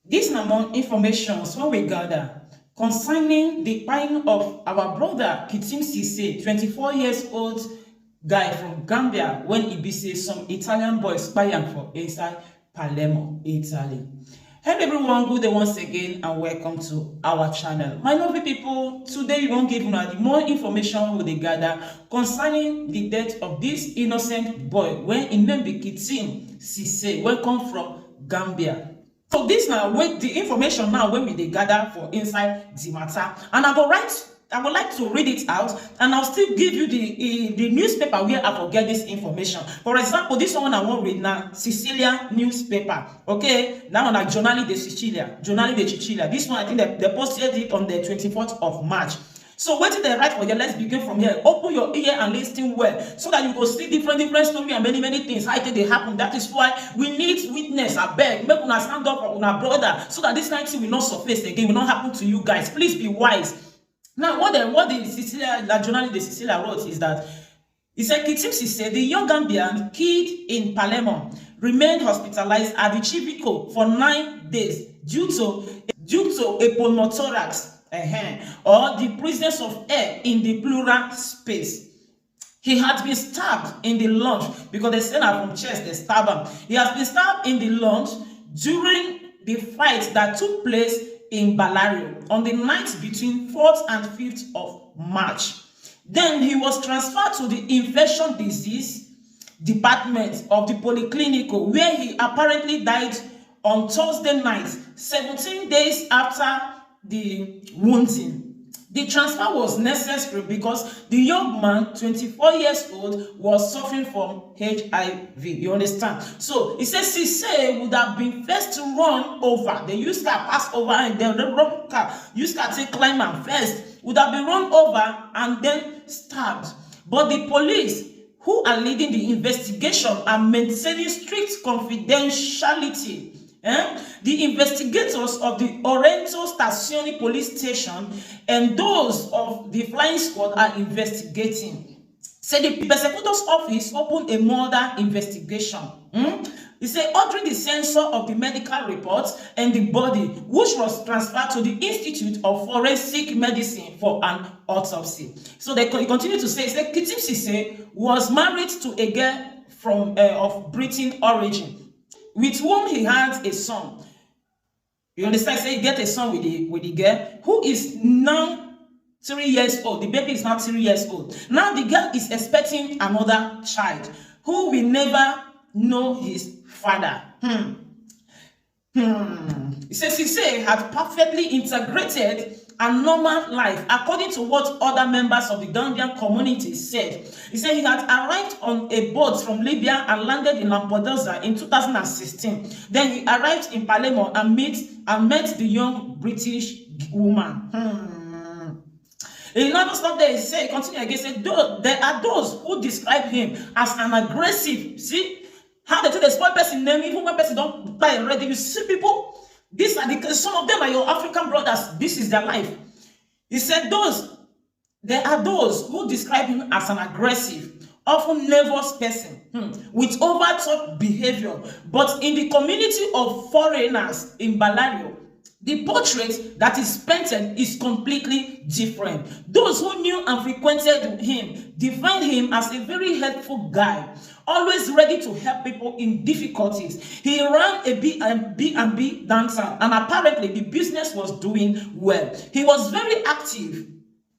These are more information when we gather concerning the buying of our brother Kitim Ceesay, 24 years old guy from Gambia, when he be say some Italian boys buying for inside Perlemo, Italy. Hello everyone, good day once again and welcome to our channel. My lovely people, today we won't give you the more information we gather concerning the death of this innocent boy when his name be Kitim Ceesay, welcome from Gambia. So this now with the information now when we gather for inside the matter, and I would like to read it out, and I'll still give you the newspaper where I forget this information. For example, this one I won't read now, Sicilian newspaper. Okay, now like Giornale di Sicilia, Giornale di Sicilia. This one I think they posted it on the 24th of March. So what did they write for you? Let's begin from here. Open your ear and listen well, so that you go see different story and many things. How they happen. That is why we need witness. I beg, make una stand up for una brother, so that this kind of thing will not surface again, will not happen to you guys. Please be wise. Now, what the Sicilia, the Giornale di Sicilia wrote is that he said Kitim Ceesay, the young Gambian killed in Perlemo, remained hospitalized at the Chivico for 9 days due to a pneumothorax. Or the presence of air in the pleural space. He had been stabbed in the lungs because they sent her from chest, they stabbed him. He has been stabbed in the lungs during the fight that took place in Balario on the night between 4th and 5th of March. Then he was transferred to the infection disease department of the polyclinic, where he apparently died on Thursday night, 17 days after the wounding. The transfer was necessary because the young man, 24 years old, was suffering from HIV. You understand? So he says Ceesay would have been first to run over. They used to pass over and then the run car used to take climb and first would have been run over and then stabbed. But the police, who are leading the investigation, are maintaining strict confidentiality. The investigators of the Orento Stazione police station and those of the flying squad are investigating. So the prosecutor's office opened a murder investigation. He said, ordering the censor of the medical reports and the body, which was transferred to the Institute of Forensic Medicine for an autopsy. So they continue to say, Kitim Ceesay was married to a girl from of British origin, with whom he had a son. You understand? Say, get a son with the girl who is now 3 years old. The baby is now 3 years old. Now the girl is expecting another child who will never know his father. He says Ceesay had perfectly integrated a normal life, according to what other members of the Gambian community said. He said he had arrived on a boat from Libya and landed in Lampedusa in 2016. Then he arrived in Perlemo and met the young British woman. He never stopped there. He said, continue again, said, there are those who describe him as an aggressive. See how they take the spoil person name, even when person don't buy already. You see people. These are some of them are your African brothers. This is their life. He said there are those who describe him as an aggressive, often nervous person with overtop behavior. But in the community of foreigners in Balario, the portrait that is painted is completely different. Those who knew and frequented him defined him as a very helpful guy, always ready to help people in difficulties. He ran a B&B dancer, and apparently the business was doing well. He was very active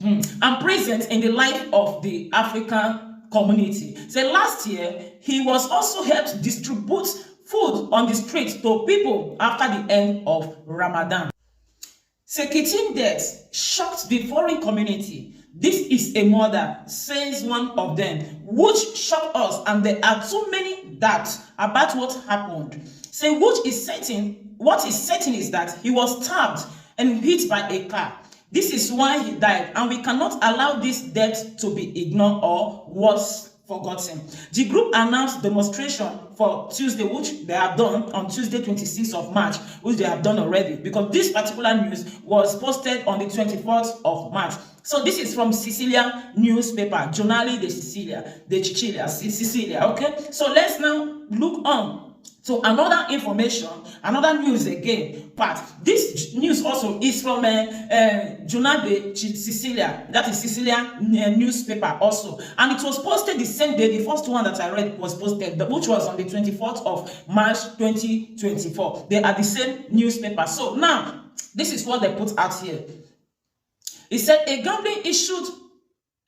and present in the life of the African community. So last year, he was also helped distribute food on the streets to people after the end of Ramadan. So Kitim death shocked the foreign community. This is a murder, says one of them, which shocked us, and there are too many doubts about what happened. So what is certain is that he was stabbed and hit by a car. This is why he died, and we cannot allow this death to be ignored or worse, forgotten. The group announced demonstration for Tuesday, which they have done on Tuesday, 26th of March, which they have done already, because this particular news was posted on the 24th of March. So this is from Sicilian newspaper, Giornale di Sicilia, Sicilia. Okay. So let's now look on to another information, another news again. But this news also is from Kitim Ceesay, that is Sicilian newspaper also. And it was posted the same day. The first one that I read was posted, which was on the 24th of March 2024. They are the same newspaper. So now, this is what they put out here. It said a gambling issue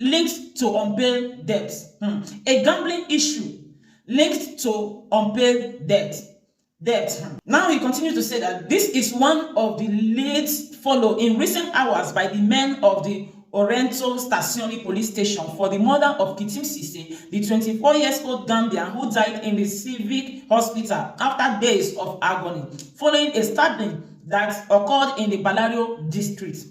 linked to unpaid debts. A gambling issue linked to unpaid debt. Now he continues to say that this is one of the leads followed in recent hours by the men of the Oriental Stazione police station for the murder of Kitim Ceesay, the 24-year-old Gambian who died in the civic hospital after days of agony following a stabbing that occurred in the Balario district.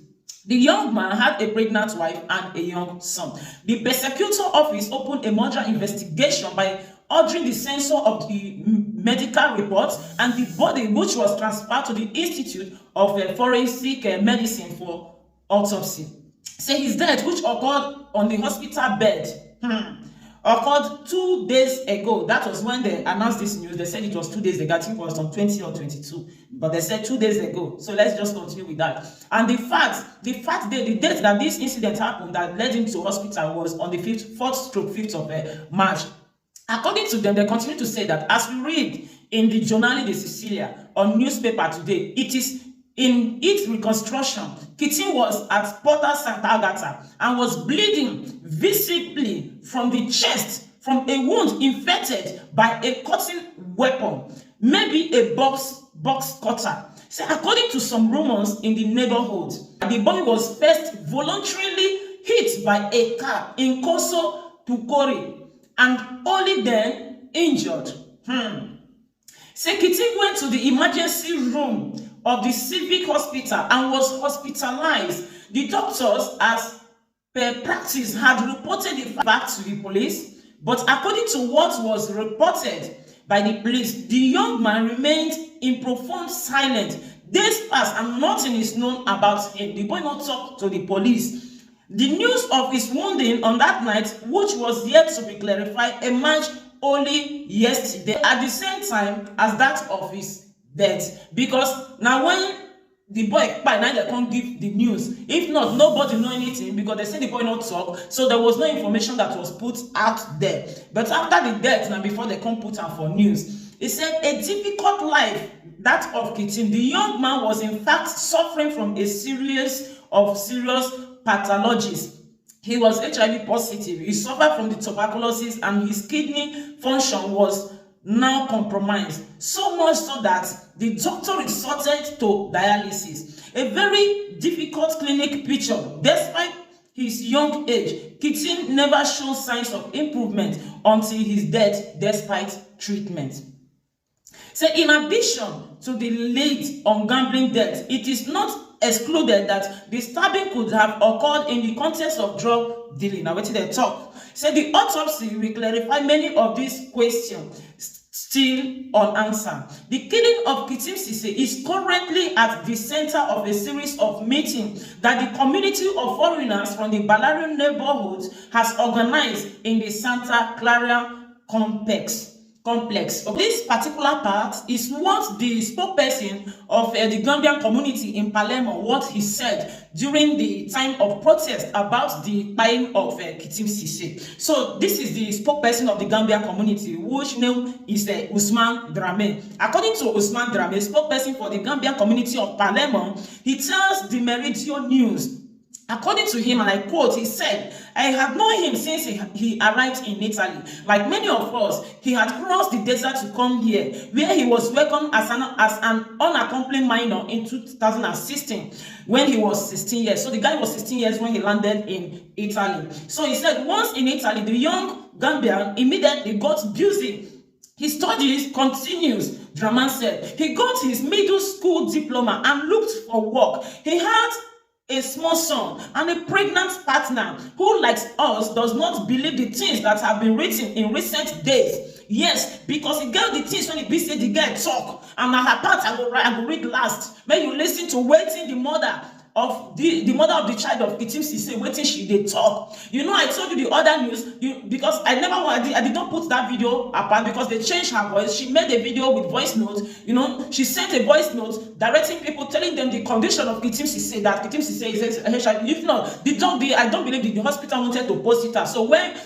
The young man had a pregnant wife and a young son. The prosecutor office opened a murder investigation by ordering the censor of the medical reports and the body, which was transferred to the Institute of Forensic Medicine for autopsy. Say his death, which occurred on the hospital bed, occurred 2 days ago. That was when they announced this news. They said it was 2 days ago. I think it was on 20 or 22, but they said 2 days ago. So let's just continue with that. And the date that this incident happened that led him to hospital was on the 4th/5th of March. According to them, they continue to say that as we read in the Giornale di Sicilia on newspaper today, it is in its reconstruction, Kitim was at Porta Santa Agata and was bleeding visibly from the chest from a wound infected by a cutting weapon, maybe a box cutter. So according to some rumors in the neighborhood, the boy was first voluntarily hit by a car in Corso Tucori and only then injured. So Kitim went to the emergency room of the civic hospital and was hospitalized. The doctors, as per practice, had reported the fact to the police, but according to what was reported by the police, the young man remained in profound silence. Days passed and nothing is known about him. The boy not talked to the police. The news of his wounding on that night, which was yet to be clarified, emerged only yesterday at the same time as that of his death. Because now when the boy by now they can't give the news, if not, nobody know anything because they say the boy not talk, so there was no information that was put out there. But after the death, now before they come put out for news, it said a difficult life, that of Kitim. The young man was in fact suffering from a serious pathologies. He was HIV positive. He suffered from the tuberculosis and his kidney function was now compromised. So much so that the doctor resorted to dialysis. A very difficult clinic picture. Despite his young age, Kitim never showed signs of improvement until his death despite treatment. So in addition to the lead on gambling debt, it is not excluded that the stabbing could have occurred in the context of drug dealing. Now, what did they talk? So the autopsy will clarify many of these questions still unanswered. The killing of Kitim Ceesay is currently at the center of a series of meetings that the community of foreigners from the Balario neighborhood has organized in the Santa Clara complex. This particular part is what the spokesperson of the Gambian community in Perlemo, what he said during the time of protest about the buying of Kitim Ceesay. So this is the spokesperson of the Gambian community, which name is Usman Drame. According to Usman Drame, spokesperson for the Gambian community of Perlemo, he tells the Meridio News, according to him, and I quote, he said, I have known him since he arrived in Italy. Like many of us, he had crossed the desert to come here, where he was welcomed as an unaccompanied minor in 2016, when he was 16 years. So the guy was 16 years when he landed in Italy. So he said, once in Italy, the young Gambian immediately got busy. His studies continues, Draman said. He got his middle school diploma and looked for work. He had a small son and a pregnant partner who, like us, does not believe the things that have been written in recent days. Yes, because the girl the things when it be say the girl talk and na her part I go read last. When you listen to waiting the mother of the mother of the child of Kitim Ceesay, wetin she dey talk. You know, I told you the other news, because I did not put that video apart because they changed her voice. She made a video with voice note. You know, she sent a voice note directing people, telling them the condition of Kitim Ceesay, that Kitim Ceesay is HIV. If not, I don't believe the hospital wanted to post it out. So when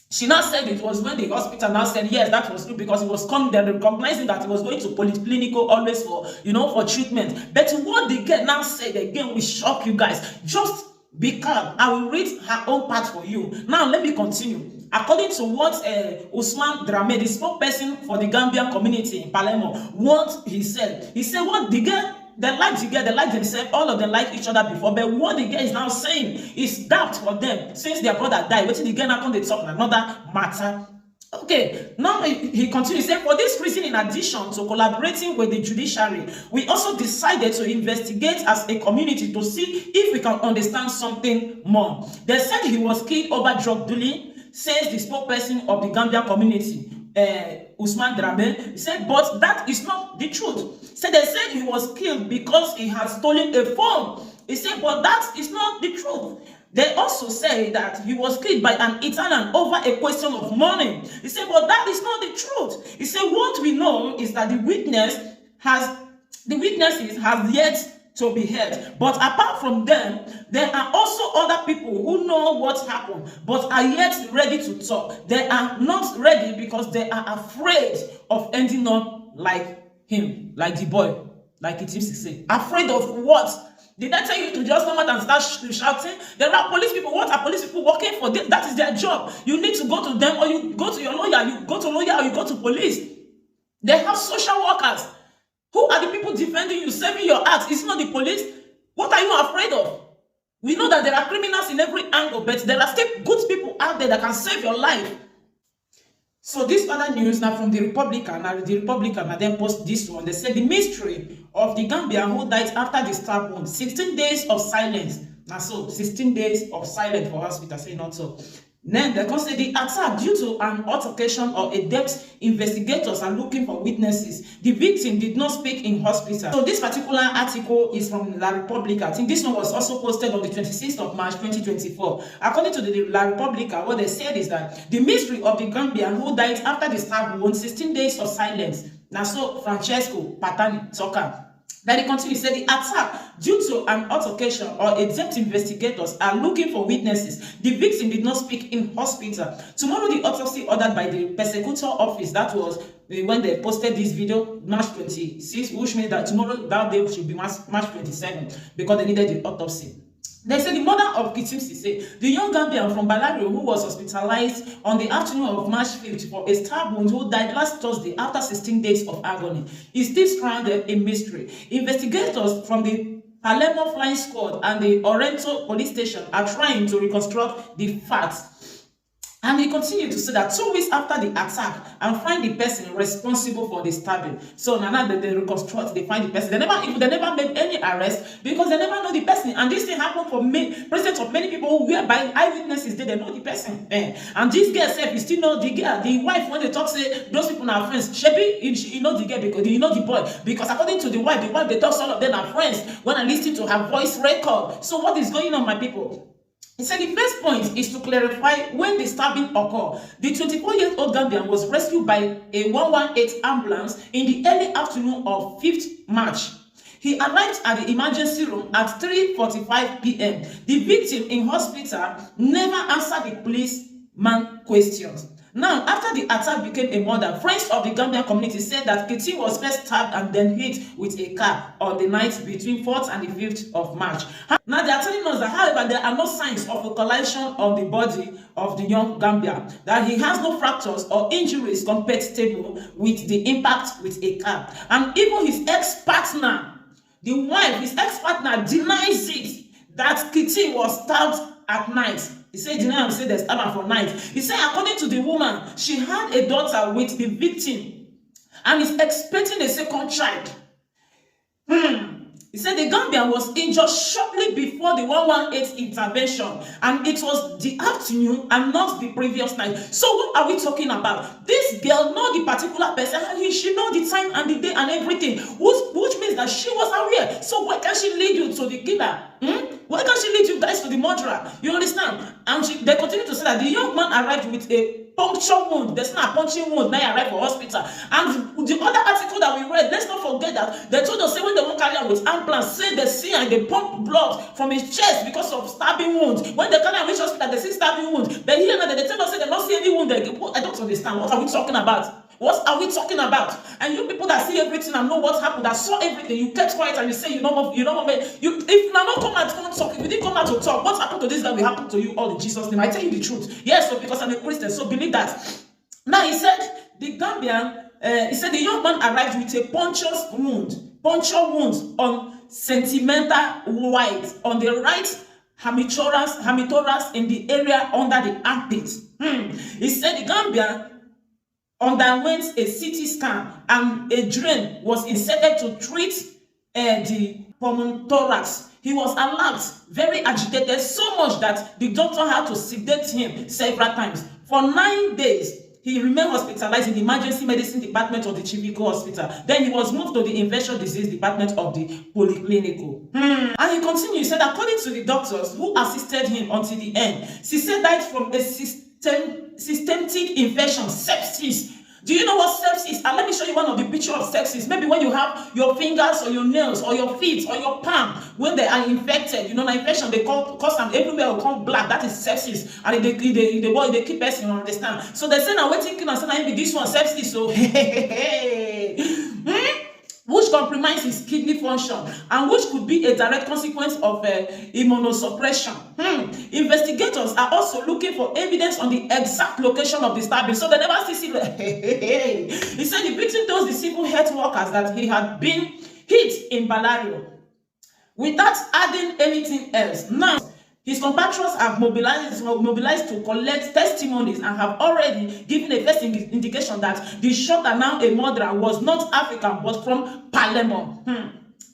she now said, it was when the hospital now said yes, that was true, because it was coming, they're recognizing that it was going to polyclinical always for, you know, for treatment. But what the girl now said again will shock you guys. Just be calm. I will read her own part for you. Now let me continue. According to what Usman Drame, the spokesperson for the Gambian community in Perlemo, what he said what the girl, they like themselves, all of them like each other before, but what the girl is now saying is doubt for them since their brother died. What the girl now come they talk another matter. Okay, now he continues, saying, for this reason, in addition to collaborating with the judiciary, we also decided to investigate as a community to see if we can understand something more. They said he was killed over drug dealing, says the spokesperson of the Gambian community, Usman Drame. He said, but that is not the truth. So they said he was killed because he had stolen a phone. He said, but that is not the truth. They also say that he was killed by an Italian over a question of money. He said, but that is not the truth. He said, what we know is that the witnesses have yet to be heard. But apart from them, there are also other people who know what happened, but are yet ready to talk. They are not ready because they are afraid of ending up like him, like the boy, like Kitim Ceesay. Afraid of what? Did I tell you to just come out and start shouting? There are police people. What are police people working for? That is their job. You need to go to them, or you go to your lawyer. You go to lawyer, or you go to police. They have social workers. Who are the people defending you, saving your acts? It's not the police. What are you afraid of? We know that there are criminals in every angle, but there are still good people out there that can save your life. So this other news now from the Republican, and then post this one. They said the mystery of the Gambian who died after the stab wound. 16 days of silence. Now so 16 days of silence for hospital. Say not so. Then they consider the attack due to an altercation or a depth. Investigators are looking for witnesses. The victim did not speak in hospital. So this particular article is from La Repubblica. I think this one was also posted on the 26th of March 2024. According to the La Repubblica, what they said is that the mystery of the Gambian who died after the stab wound, 16 days of silence. Now so Francesco Patani Soka. Then he continues, said the attack due to an altercation or exempt investigators are looking for witnesses. The victim did not speak in hospital. Tomorrow, the autopsy ordered by the prosecutor office, that was when they posted this video, March 26, which means that tomorrow, that day should be March 27, because they needed the autopsy. They said the mother of Kitim Ceesay, the young Gambian from Balario who was hospitalized on the afternoon of March 5th for a stab wound, who died last Thursday after 16 days of agony, is still stranded in mystery. Investigators from the Perlemo Flying Squad and the Orento police station are trying to reconstruct the facts. And he continued to say that 2 weeks after the attack and find the person responsible for the stabbing. So now that they reconstruct, they find the person. They never made any arrest because they never know the person. And this thing happened for presence of many people whereby eyewitnesses they know the person. And this girl said, you still know the girl, the wife, when they talk, say those people are friends. Shebi, you know the girl because you know the boy. Because according to the wife, they talk, all of them are friends. When I listen to her voice record. So what is going on, my people? He said the first point is to clarify when the stabbing occurred. The 24-year-old Gambian was rescued by a 118 ambulance in the early afternoon of 5th March. He arrived at the emergency room at 3:45 p.m. The victim in hospital never answered the policeman questions. Now, after the attack became a murder, friends of the Gambian community said that Kitim was first stabbed and then hit with a car on the night between 4th and the 5th of March. Now, they are telling us that, however, there are no signs of a collision on the body of the young Gambian, that he has no fractures or injuries compatible with the impact with a car. And even his ex-partner, the wife, his ex-partner denies it, that Kitim was stabbed at night. He said, deny him, say they stabbed her for night. He said, according to the woman, she had a daughter with the victim and is expecting a second child. He said the Gambian was injured shortly before the 118 intervention, and it was the afternoon and not the previous night. So what are we talking about? This girl know the particular person, and she know the time and the day and everything, which means says that she was aware. So why can't she lead you to the killer? Why can't she lead you guys to the murderer? You understand? And they continue to say that the young man arrived with a puncture wound. There's not a punching wound. Now he arrived for hospital. And the other article that we read, let's not forget that they told us, say when they won't carry him with ambulance, say they see and they pump blood from his chest because of stabbing wounds. When they carry him reach hospital, they see stabbing wounds. But here now they tell us, say they don't see any wound. I don't understand. What are we talking about? What are we talking about? And you people that see everything and know what happened, that saw everything, you kept quiet and you say you know if you now come out to talk, if you didn't come out to talk, what happened to this guy will happen to you all in Jesus' name. I tell you the truth. Yes, so because I'm a Christian, so believe that. Now he said the Gambian, he said the young man arrived with a puncture wound on centimeter wide on the right hemitoras in the area under the armpit. He said the Gambian underwent a CT scan and a drain was inserted to treat the pneumothorax. He was alarmed, very agitated, so much that the doctor had to sedate him several times. For 9 days, he remained hospitalized in the emergency medicine department of the Chivico Hospital. Then he was moved to the infectious disease department of the Polyclinical. And he continued, he said, according to the doctors who assisted him until the end, Ceesay died from a systemic infection, sepsis. Do you know what sepsis is? And let me show you one of the pictures of sepsis. Maybe when you have your fingers or your nails or your feet or your palm, when they are infected, you know, the infection, they cause them everywhere will come black. That is sepsis. And they keep person, you understand? So they say, now we're thinking, and saying, this one sepsis. So, which compromises kidney function and which could be a direct consequence of immunosuppression. Investigators are also looking for evidence on the exact location of the stabbing, so they never see. He said the victim told the civil health workers that he had been hit in Balario without adding anything else. Now, his compatriots have mobilized to collect testimonies and have already given a first indication that the shot and now a murderer was not African but from Perlemo.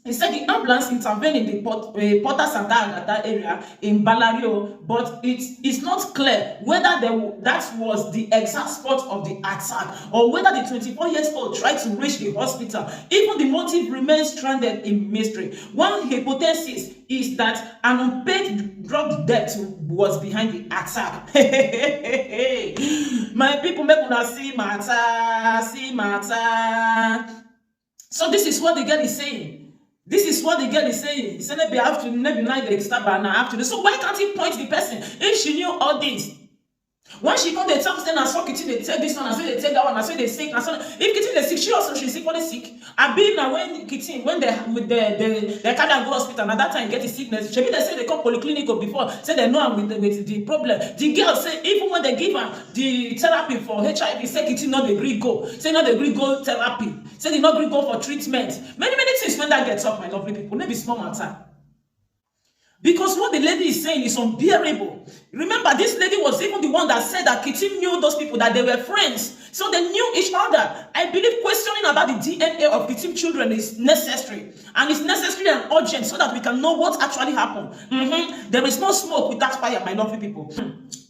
He said the ambulance intervened in the Porta Santa Agata area in Balario, but it is not clear whether that was the exact spot of the attack or whether the 24-year-old tried to reach the hospital. Even the motive remains stranded in mystery. One hypothesis is that an unpaid drug debt was behind the attack. My people, make una see matter. So this is what the girl is saying. This is what the girl is saying. He said, maybe night they stab her now after this. So why can't he point the person if she knew all this? When she come, they tell me, I saw Kitim, they take this one, I saw they take that one, I saw they sick. I saw if Kitim is sick, she also she's equally sick. I been now when Kitim, when they carry her go hospital, and at that time get the sickness. She they say they come polyclinical before, say they know with the problem. The girl say even when they give her the therapy for HIV, say Kitim not the agree go, say not the agree go therapy, say they not agree go for treatment. Many things when that gets up, my lovely people, maybe small matter. Because what the lady is saying is unbearable. Remember, this lady was even the one that said that Kitim knew those people, that they were friends. So they knew each other. I believe questioning about the DNA of Kitim children is necessary. And it's necessary and urgent so that we can know what actually happened. There is no smoke without fire, my lovely people.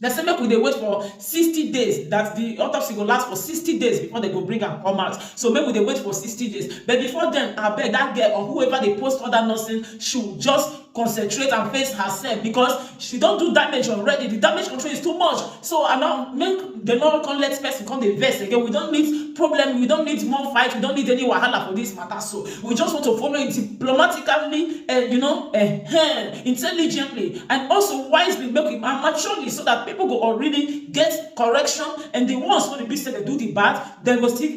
They say make we wait for 60 days. That the autopsy will last for 60 days before they go bring and come out. So maybe they wait for 60 days. But before then, I bet that girl or whoever they post other nursing should just concentrate and face herself, because she don't do damage already. The damage control is too much. So I now make the non let person come the vest again. We don't need problem. We don't need more fight. We don't need any wahala for this matter. So we just want to follow it diplomatically, intelligently, and also wisely, make it maturely, so that people go already get correction, and the ones who be said they do the bad, they will still,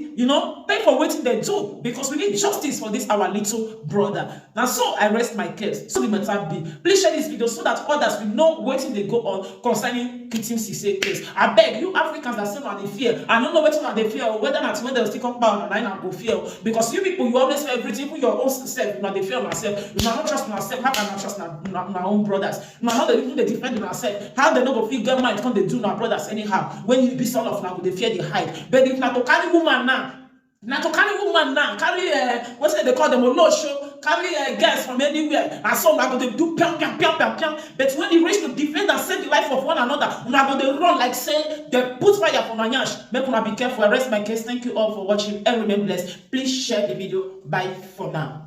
pay for what they do, because we need justice for this our little brother. Now, so I rest my case. So the matter be. Please share this video so that others will know what they go on concerning Kitim Ceesay case. I beg you Africans that say no they fear. I don't know what they fear, or whether not when they'll still come back online and go fear. Because you people, you always fear everything for your own self. You know they fear on yourself. You not trust on yourself. How can I trust my own brothers? Now how they defend themselves? How they not go feel get mind come they do our brothers anyhow? When you be son of now, they fear the hide. But if not to carry woman now. Now to carry woman now, carry what's it they call them a no show, carry girls from anywhere, and so now they do piang. But when you reach to defend and save the life of one another, now they run like say they put fire for Nanyash. Make una be careful. I rest my case. Thank you all for watching and remain blessed. Please share the video. Bye for now.